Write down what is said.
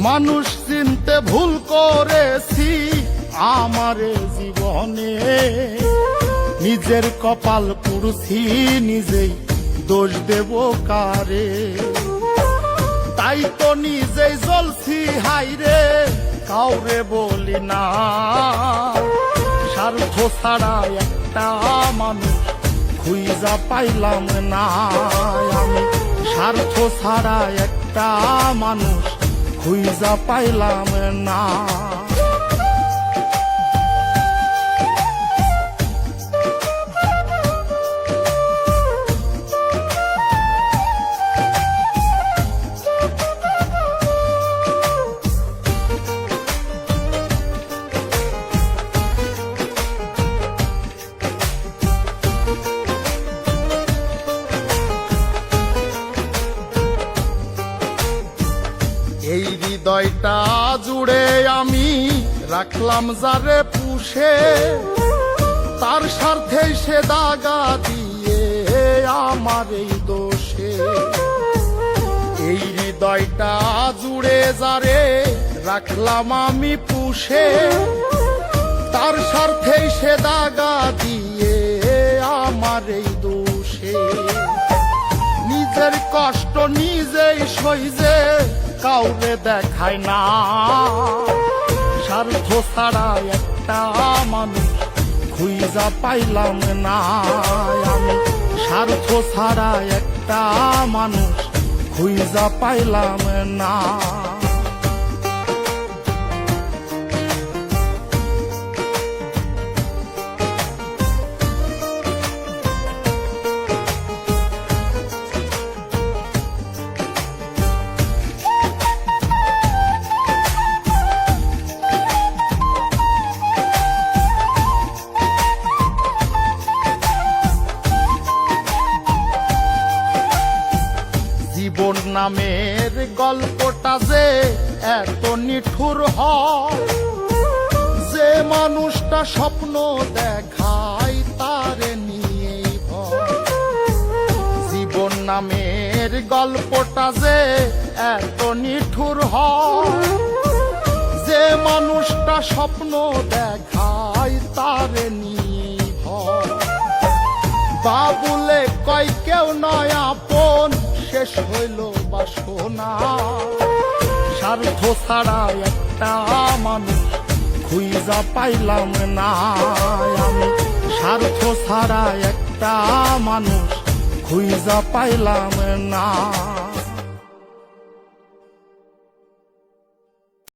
মানুষ চিনতে ভুল করেছি আমারে জীবনে, নিজের কপাল পুড়ছি নিজেই দোষ দেব কারে। তাই তো নিজেই জ্বলছি হাইরে কাউরে বলি না, স্বার্থ ছাড়া একটা মানুষ খুঁজা পাইলাম না। আমি স্বার্থ ছাড়া একটা মানুষ খুঁজা পাইলাম না। এই হৃদয়টা জুড়ে আমি রাখলাম যারে পুষে, তার স্বার্থে সে দাগা দিয়ে আমার এই দোষে। এই হৃদয়টা জুড়ে যারে রাখলাম আমি পুষে, তার স্বার্থে সে দাগা দিয়ে আমার এই দোষে। নিজের কষ্ট নিজেই সইজে কাউরে দেখায় না, স্বার্থ ছাড়া একটা মানুষ খুঁজা পাইলাম না। আমি স্বার্থ ছাড়া একটা মানুষ খুঁজা পাইলাম না। জীবন নামের গল্পটা যে এত নিঠুর হয়, যে মানুষটা স্বপ্ন দেখায় তারে নিয়েই ভয়। জীবন নামের গল্পটা যে এত নিঠুর হয়, যে মানুষটা স্বপ্ন দেখায় তারে নিয়েই ভয়। বাবুলে কয় কেউ নয় আপন, শেষ হইল বাসনা। স্বার্থ ছাড়া একটা মানুষ খুঁজা পাইলাম না। আমি স্বার্থ ছাড়া একটা মানুষ খুঁজা পাইলাম না।